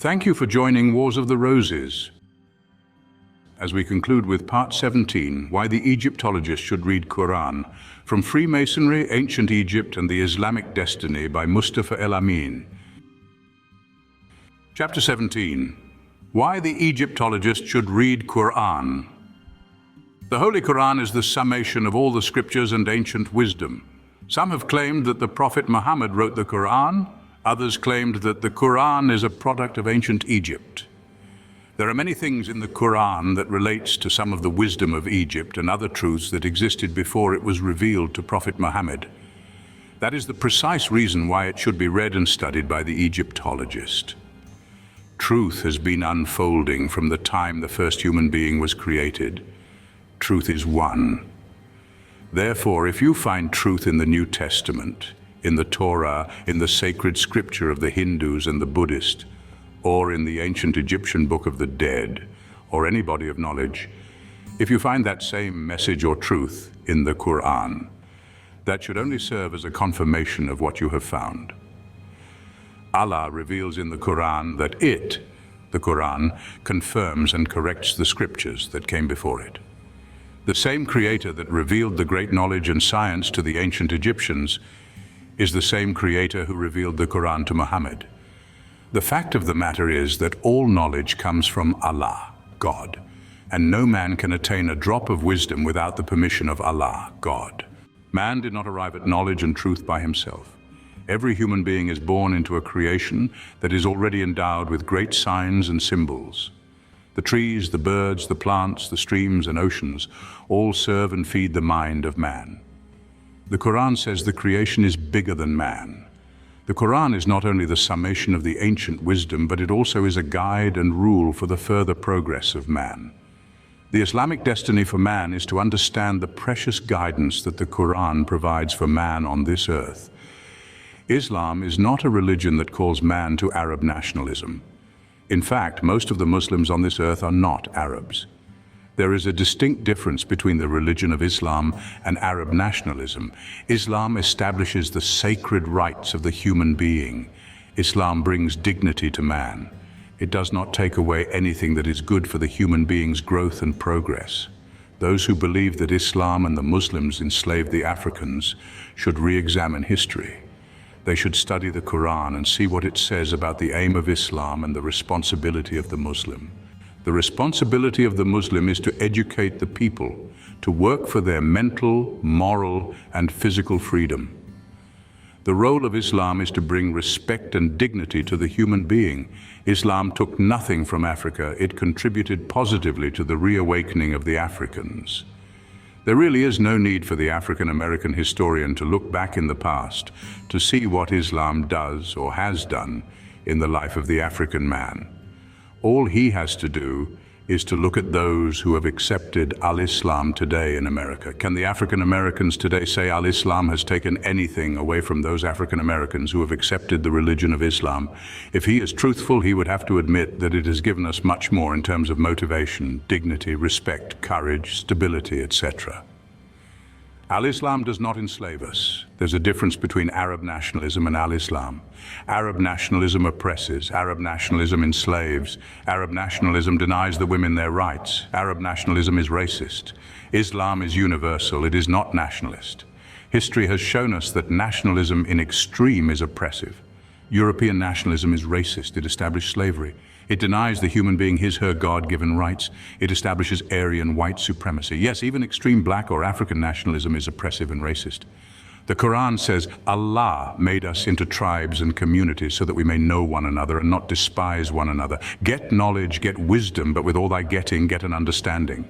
Thank you for joining Wars of the Roses. As we conclude with Part 17, Why the Egyptologist Should Read Qur'an, from Freemasonry, Ancient Egypt and the Islamic Destiny by Mustafa El-Amin. Chapter 17, Why the Egyptologist Should Read Qur'an. The Holy Qur'an is the summation of all the scriptures and ancient wisdom. Some have claimed that the Prophet Muhammad wrote the Qur'an. Others claimed that the Qur'an is a product of ancient Egypt. There are many things in the Qur'an that relates to some of the wisdom of Egypt and other truths that existed before it was revealed to Prophet Muhammad. That is the precise reason why it should be read and studied by the Egyptologist. Truth has been unfolding from the time the first human being was created. Truth is one. Therefore, if you find truth in the New Testament, in the Torah, in the sacred scripture of the Hindus and the Buddhists, or in the ancient Egyptian Book of the Dead, or any body of knowledge, if you find that same message or truth in the Qur'an, that should only serve as a confirmation of what you have found. Allah reveals in the Qur'an that the Qur'an, confirms and corrects the scriptures that came before it. The same Creator that revealed the great knowledge and science to the ancient Egyptians is the same Creator who revealed the Qur'an to Muhammad. The fact of the matter is that all knowledge comes from Allah, God, and no man can attain a drop of wisdom without the permission of Allah, God. Man did not arrive at knowledge and truth by himself. Every human being is born into a creation that is already endowed with great signs and symbols. The trees, the birds, the plants, the streams and oceans all serve and feed the mind of man. The Qur'an says the creation is bigger than man. The Qur'an is not only the summation of the ancient wisdom, but it also is a guide and rule for the further progress of man. The Islamic destiny for man is to understand the precious guidance that the Qur'an provides for man on this earth. Islam is not a religion that calls man to Arab nationalism. In fact, most of the Muslims on this earth are not Arabs. There is a distinct difference between the religion of Islam and Arab nationalism. Islam establishes the sacred rights of the human being. Islam brings dignity to man. It does not take away anything that is good for the human being's growth and progress. Those who believe that Islam and the Muslims enslaved the Africans should re-examine history. They should study the Quran and see what it says about the aim of Islam and the responsibility of the Muslim. The responsibility of the Muslim is to educate the people, to work for their mental, moral, and physical freedom. The role of Islam is to bring respect and dignity to the human being. Islam took nothing from Africa. It contributed positively to the reawakening of the Africans. There really is no need for the African-American historian to look back in the past to see what Islam does or has done in the life of the African man. All he has to do is to look at those who have accepted Al-Islam today in America. Can the African Americans today say Al-Islam has taken anything away from those African Americans who have accepted the religion of Islam? If he is truthful, he would have to admit that it has given us much more in terms of motivation, dignity, respect, courage, stability, etc. Al-Islam does not enslave us. There's a difference between Arab nationalism and Al-Islam. Arab nationalism oppresses. Arab nationalism enslaves. Arab nationalism denies the women their rights. Arab nationalism is racist. Islam is universal. It is not nationalist. History has shown us that nationalism in extreme is oppressive. European nationalism is racist. It established slavery. It denies the human being his/her God-given rights. It establishes Aryan white supremacy. Yes, even extreme black or African nationalism is oppressive and racist. The Quran says Allah made us into tribes and communities so that we may know one another and not despise one another. Get knowledge, get wisdom, but with all thy getting, get an understanding.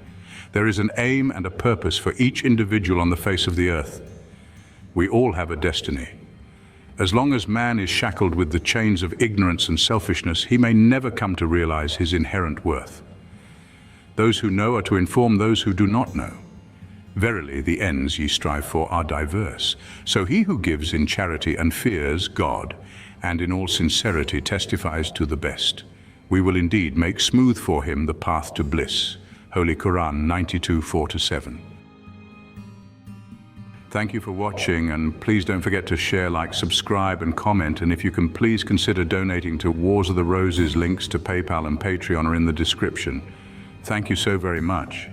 There is an aim and a purpose for each individual on the face of the earth. We all have a destiny. As long as man is shackled with the chains of ignorance and selfishness, he may never come to realize his inherent worth. Those who know are to inform those who do not know. Verily, the ends ye strive for are diverse. So he who gives in charity and fears God, and in all sincerity testifies to the best, we will indeed make smooth for him the path to bliss. Holy Qur'an 92:4-7. Thank you for watching, and please don't forget to share, like, subscribe and comment, and if you can, please consider donating to Wars of the Roses. Links to PayPal and Patreon are in the description. Thank you so very much.